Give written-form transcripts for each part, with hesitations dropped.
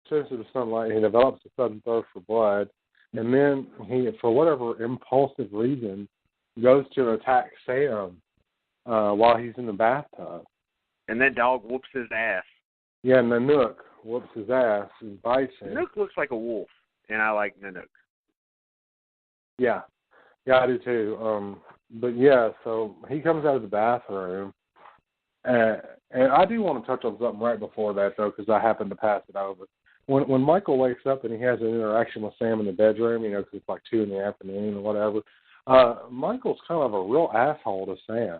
sensitive to sunlight. He develops a sudden thirst for blood, and then he, for whatever impulsive reason, goes to attack Sam while he's in the bathtub. And that dog whoops his ass. Yeah, Nanook whoops his ass and bites him. Nanook looks like a wolf, and I like Nanook. Yeah, I do too. But yeah, so he comes out of the bathroom, and I do want to touch on something right before that though, because I happened to pass it over. When Michael wakes up and he has an interaction with Sam in the bedroom, because it's like 2 PM or whatever, Michael's kind of a real asshole to Sam.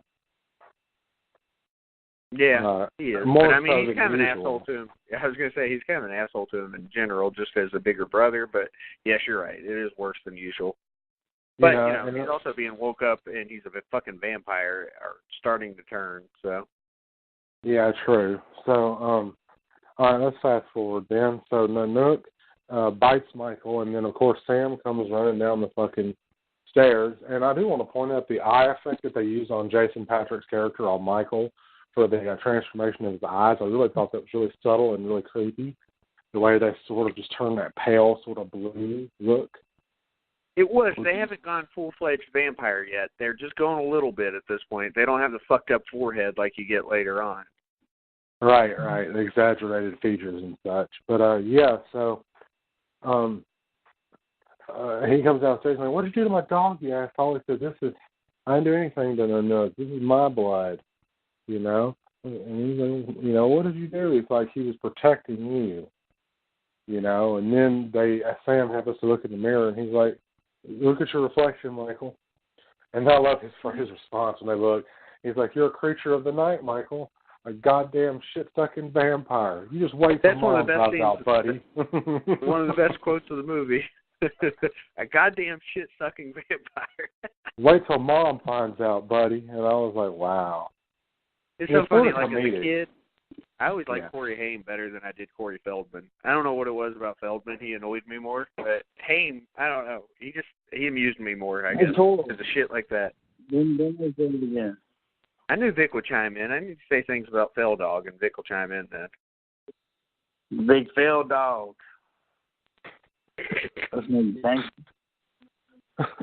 Yeah, he is. But I mean, he's kind of an asshole to him. I was going to say he's kind of an asshole to him in general, just as a bigger brother. But yes, you're right. It is worse than usual. But he's also being woke up, and he's a fucking vampire, or starting to turn. So. Yeah, true. So, all right, let's fast forward then. So Nanook bites Michael, and then of course Sam comes running down the fucking stairs. And I do want to point out the eye effect that they use on Jason Patrick's character on Michael for the transformation of his eyes. I really thought that was really subtle and really creepy. The way they sort of just turn that pale, sort of blue look. It was. They haven't gone full-fledged vampire yet. They're just going a little bit at this point. They don't have the fucked up forehead like you get later on. Right. The exaggerated features and such. But, yeah, so he comes downstairs and like, what did you do to my dog? Yeah, I always said, I didn't do anything to Nanook. This is my blood, And he's like, what did you do? It's like he was protecting you, And then Sam has us to look in the mirror, and he's like, look at your reflection, Michael. And I love his response when they look. He's like, you're a creature of the night, Michael. A goddamn shit-sucking vampire. You just wait till Mom finds out, buddy. One of the best quotes of the movie. A goddamn shit-sucking vampire. Wait till Mom finds out, buddy. And I was like, wow. It's so funny, like as a kid, I always liked Corey Haim better than I did Corey Feldman. I don't know what it was about Feldman. He annoyed me more. But Haim, I don't know. He amused me more, I guess, because of shit like that. Again. I knew Vic would chime in. I need to say things about Fel Dog, and Vic will chime in then. Big Fel Dog. That's my gangster.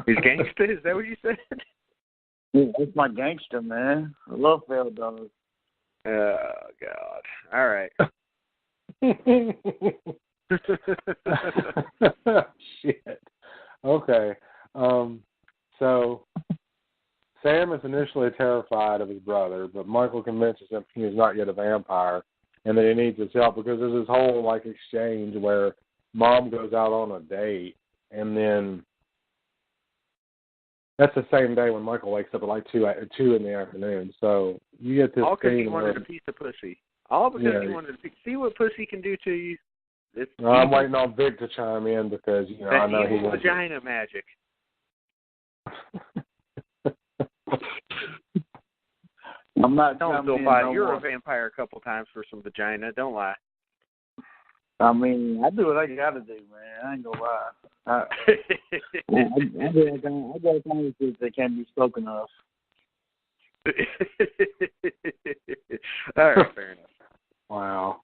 He's gangster? Is that what you said? Yeah, that's my gangster, man. I love Fel Dog. Oh, God. All right. Shit. Okay. So Sam is initially terrified of his brother, but Michael convinces him he is not yet a vampire and that he needs his help because there's this whole exchange where Mom goes out on a date, and then that's the same day when Michael wakes up at 2 in the afternoon. So you get this all because scene he wanted a piece of pussy. All because he wanted to see what pussy can do to you. I'm waiting on Vic to chime in because I know he wants vagina magic. I'm not. Don't feel bad. You're a vampire a couple times for some vagina. Don't lie. I mean, I do what I gotta do, man. I ain't gonna lie. I got things that can't be spoken of. All right, fair enough. Wow.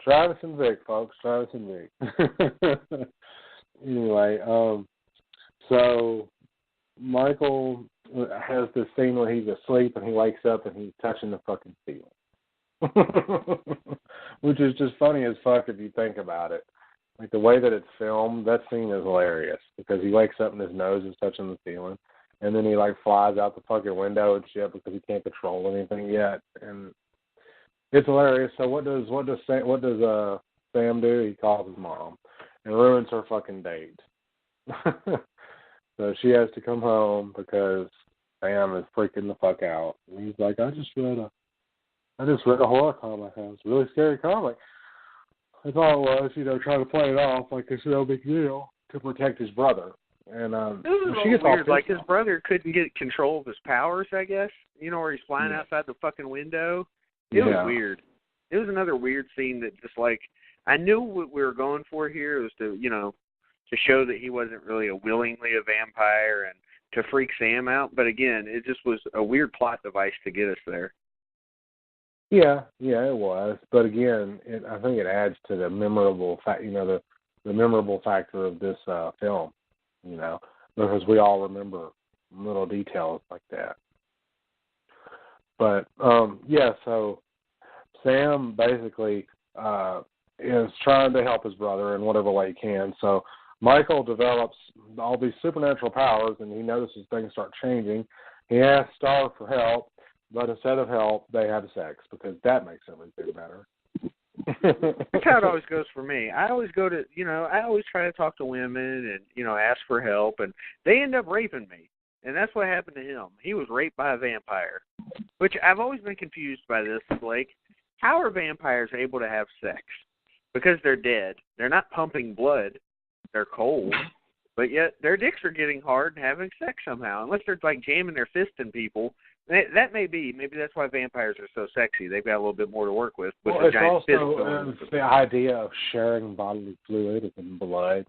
Travis and Vic, folks. Travis and Vic. Anyway, so Michael has this scene where he's asleep and he wakes up and he's touching the fucking ceiling. Which is just funny as fuck if you think about it. Like the way that it's filmed, that scene is hilarious because he wakes up and his nose is touching the ceiling, and then he flies out the fucking window and shit because he can't control anything yet, and it's hilarious. So what does Sam do? He calls his mom and ruins her fucking date. So she has to come home because Sam is freaking the fuck out. And he's like, I just read a horror comic. It was a really scary comic. That's all it was, trying to play it off like it's no big deal to protect his brother. And it was she gets weird. Like his brother couldn't get control of his powers, I guess. Where he's flying outside the fucking window. It was weird. It was another weird scene that just I knew what we were going for here was to to show that he wasn't really willingly a vampire and to freak Sam out. But again, it just was a weird plot device to get us there. Yeah, it was. But again, I think it adds to the memorable fact, the memorable factor of this film, because we all remember little details like that. But so Sam basically is trying to help his brother in whatever way he can. So Michael develops all these supernatural powers, and he notices things start changing. He asks Star for help, but instead of help, they have sex because that makes everything better. That's how it always goes for me. I always go to, I always try to talk to women and, ask for help, and they end up raping me. And that's what happened to him. He was raped by a vampire, which I've always been confused by this, Blake. How are vampires able to have sex? Because they're dead. They're not pumping blood. They're cold. But yet their dicks are getting hard and having sex somehow. Unless they're, like, jamming their fist in people. That may be. Maybe that's why vampires are so sexy. They've got a little bit more to work with a giant fist. It's the idea of sharing bodily fluid and blood.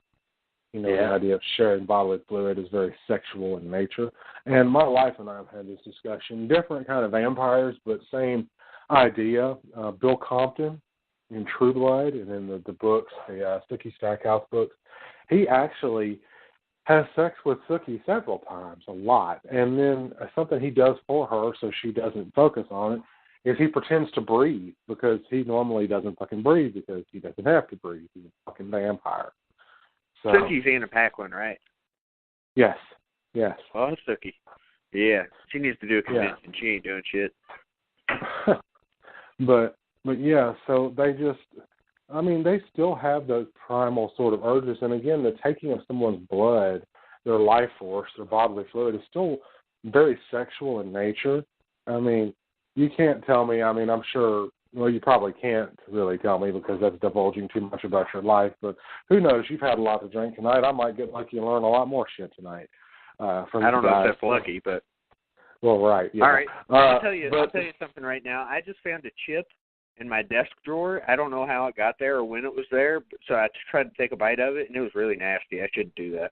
The idea of sharing bodily fluid is very sexual in nature. And my wife and I have had this discussion. Different kind of vampires, but same idea. Bill Compton in True Blood and in the books, the Sookie Stackhouse books, he actually has sex with Sookie several times, a lot. And then something he does for her so she doesn't focus on it is he pretends to breathe because he normally doesn't fucking breathe because he doesn't have to breathe. He's a fucking vampire. So, Sookie's Anna Paquin, right? Yes. Oh, Sookie. Yeah, she needs to do a convention. Yeah. She ain't doing shit. but yeah, so they they still have those primal sort of urges. And again, the taking of someone's blood, their life force, their bodily fluid is still very sexual in nature. You can't tell me, I'm sure, well, you probably can't really tell me because that's divulging too much about your life, but who knows? You've had a lot to drink tonight. I might get lucky and learn a lot more shit tonight. I don't know if that's lucky, but... Well, right, yeah. All right, I'll tell you something right now. I just found a chip in my desk drawer. I don't know how it got there or when it was there, so I tried to take a bite of it, and it was really nasty. I shouldn't do that.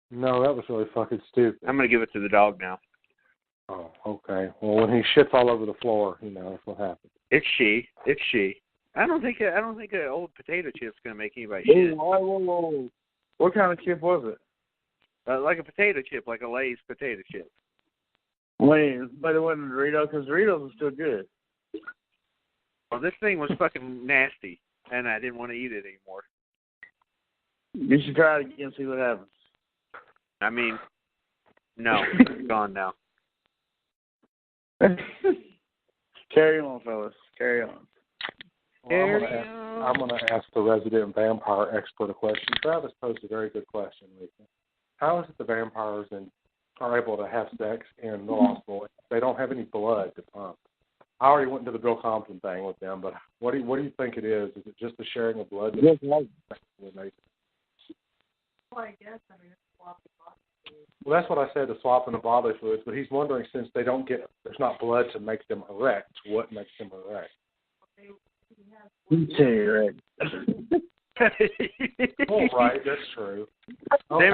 No, that was really fucking stupid. I'm going to give it to the dog now. Oh, okay. Well, when he shits all over the floor, that's what happens. It's she. I don't think an old potato chip's going to make anybody shit. Whoa. What kind of chip was it? Like a potato chip, like a Lay's potato chip. Wait, but it wasn't Doritos, because Doritos are still good. Well, this thing was fucking nasty, and I didn't want to eat it anymore. You should try it again and see what happens. No, it's gone now. Carry on, fellas. Carry on. Well, I'm going to ask the resident vampire expert a question. Travis posed a very good question, Lisa. How is it the vampires are able to have sex in The Lost Boys? They don't have any blood to pump. I already went into the Bill Compton thing with them, but what do you think it is? Is it just the sharing of blood? Yes, well, I guess, it's swapping body fluids. Well, that's what I said, the swapping of bodily fluids, but he's wondering, since there's not blood to make them erect, what makes them erect? Right. Oh, right, that's true. Okay,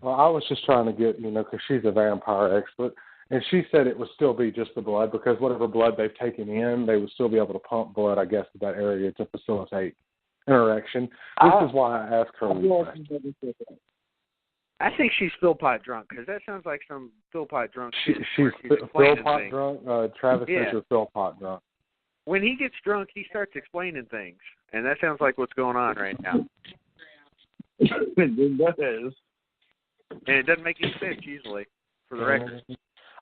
I was just trying to get, because she's a vampire expert, and she said it would still be just the blood, because whatever blood they've taken in, they would still be able to pump blood, I guess, to that area to facilitate an erection. This is why I asked her. I think she's Philpot drunk, because that sounds like some Philpot drunk shit. She's Philpot drunk? Travis says you're Philpot drunk. When he gets drunk, he starts explaining things, and that sounds like what's going on right now. It does. And it doesn't make any sense, usually, for the record.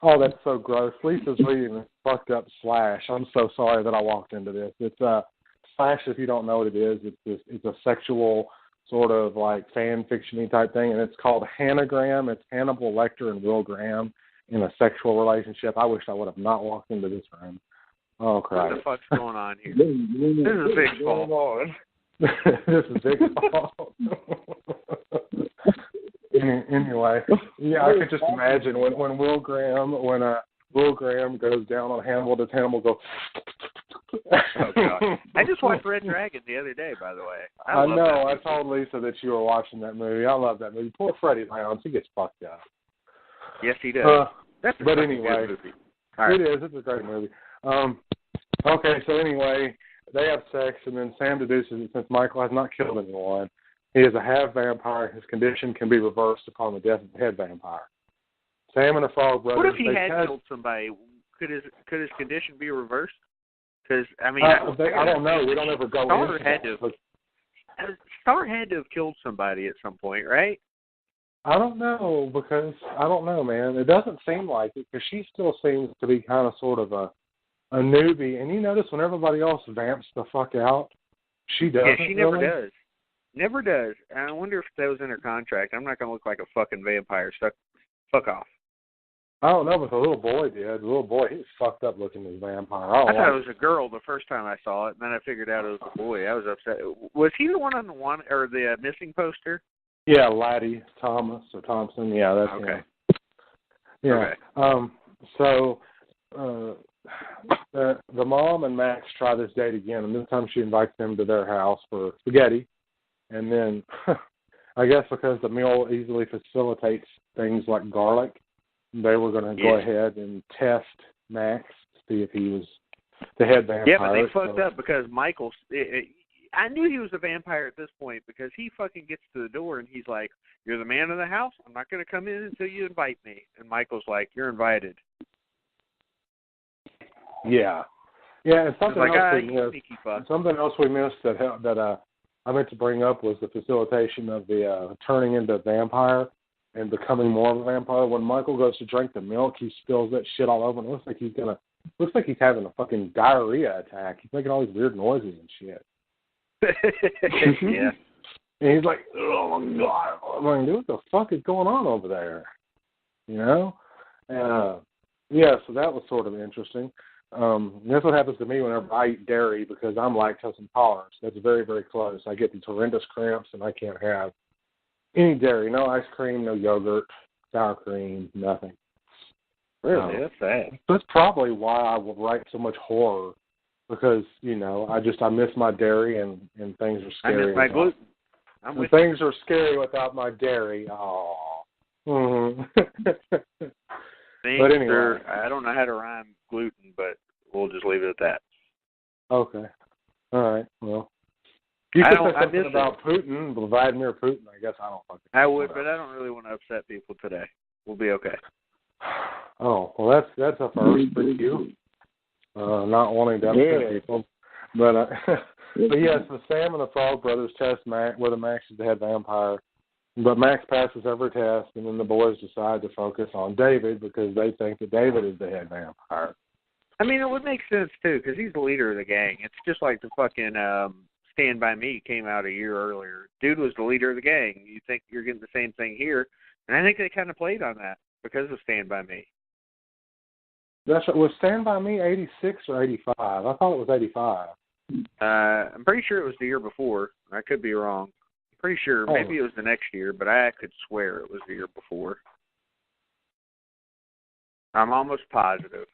Oh, that's so gross. Lisa's reading a fucked up Slash. I'm so sorry that I walked into this. It's Slash, if you don't know what it is, it's a sexual sort of like fan fiction-y type thing, and it's called Hanagram. It's Hannibal Lecter and Will Graham in a sexual relationship. I wish I would have not walked into this room. Oh, crap. What the fuck's going on here? This is a big fault. This is big fault. Anyway, yeah, I could just imagine when Will Graham goes down on Hannibal, does Hannibal go? Oh, God. I just watched Red Dragon the other day, by the way. I know. I told Lisa that you were watching that movie. I love that movie. Poor Freddie Lounds. He gets fucked up. Yes, he does. But anyway, good movie. All right. It is. It's a great movie. Okay, so anyway, they have sex, and then Sam deduces that since Michael has not killed anyone, he is a half-vampire. His condition can be reversed upon the death of the head vampire. Sam and the Frog Brothers... What if he had killed somebody? Could his condition be reversed? Because, I mean... I don't know. We don't ever go Star into had that. to... Star had to have killed somebody at some point, right? I don't know, because... I don't know, man. It doesn't seem like it, because she still seems to be kind of sort of a newbie. And you notice when everybody else vamps the fuck out, she doesn't. Yeah, she never does. Never does. I wonder if that was in her contract. I'm not going to look like a fucking vampire. So fuck off. I don't know, but the little boy did. The little boy, he was fucked up looking as a vampire. I thought it was a girl the first time I saw it, and then I figured out it was a boy. I was upset. Was he the one on the missing poster? Yeah, Laddie Thomas or Thompson. Yeah, that's okay. him. Yeah. Okay. So the mom and Max try this date again, and this time she invites them to their house for spaghetti. And then, I guess because the meal easily facilitates things like garlic, they were going to go ahead and test Max to see if he was the head vampire. Yeah, but they fucked up because Michael... I knew he was a vampire at this point because he fucking gets to the door and he's like, "You're the man of the house. I'm not going to come in until you invite me." And Michael's like, "You're invited." Yeah. Yeah, and something else we missed that I meant to bring up was the facilitation of the turning into a vampire and becoming more of a vampire. When Michael goes to drink the milk, he spills that shit all over, and it looks like he's having a fucking diarrhea attack. He's making all these weird noises and shit. Yeah. And he's like, "Oh my God." I'm like, dude, what the fuck is going on over there? You know? Yeah, so that was sort of interesting. That's what happens to me whenever I eat dairy because I'm lactose intolerant. That's very, very close. I get these horrendous cramps and I can't have any dairy. No ice cream, no yogurt, sour cream, nothing. Really? That's sad. That's probably why I will write so much horror because, you know, I miss my dairy and things are scary. I miss my gluten. Things are scary without my dairy. Aww. Mm-hmm. But anyway. I don't know how to rhyme gluten, but we'll just leave it at that. Okay. All right. Well, you could say something about Putin, Vladimir Putin. I guess I don't fucking I would, but I don't really want to upset people today. We'll be okay. Oh, well, that's a first for you. Not wanting to upset people. But yes, the Sam and the Frog Brothers test whether Max is the head vampire. But Max passes every test, and then the boys decide to focus on David because they think that David is the head vampire. I mean, it would make sense, too, because he's the leader of the gang. It's just like the fucking Stand By Me came out a year earlier. Dude was the leader of the gang. You think you're getting the same thing here. And I think they kind of played on that because of Stand By Me. That's right. Was Stand By Me 86 or 85? I thought it was 85. I'm pretty sure it was the year before. I could be wrong. Pretty sure. Maybe it was the next year, but I could swear it was the year before. I'm almost positive.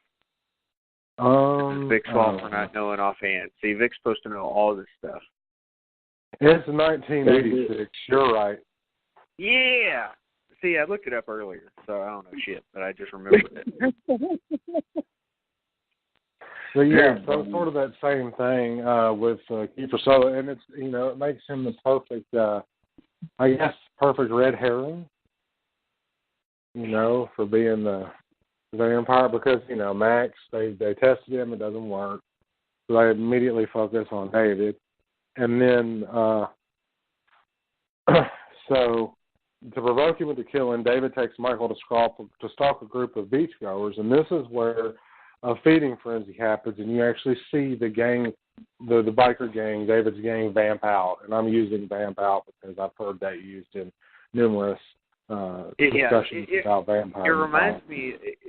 This is Vic's fault for not knowing offhand. See, Vic's supposed to know all this stuff. It's 1986. You're right. Yeah. See, I looked it up earlier, so I don't know shit, but I just remembered it. So yeah, so sort of that same thing with Kiefer Sutherland, and it's it makes him the perfect, perfect red herring, for being the vampire because Max they tested him, it doesn't work, so they immediately focus on David, and then so to provoke him into killing, David takes Michael to stalk a group of beachgoers, and this is where a feeding frenzy happens, and you actually see the gang, the biker gang, David's gang, vamp out. And I'm using vamp out because I've heard that used in numerous discussions about vampires. It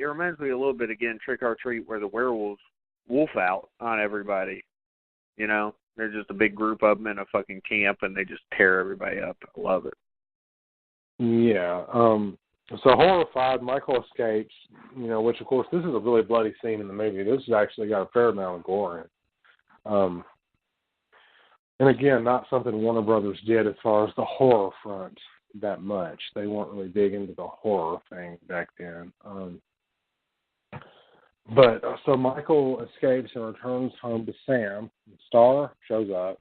reminds me a little bit again, Trick or Treat, where the werewolves wolf out on everybody. They're just a big group of them in a fucking camp, and they just tear everybody up. I love it. Yeah. So horrified, Michael escapes, which, of course, this is a really bloody scene in the movie. This has actually got a fair amount of gore in it. And, again, not something Warner Brothers did as far as the horror front that much. They weren't really big into the horror thing back then. But so Michael escapes and returns home to Sam. Star shows up.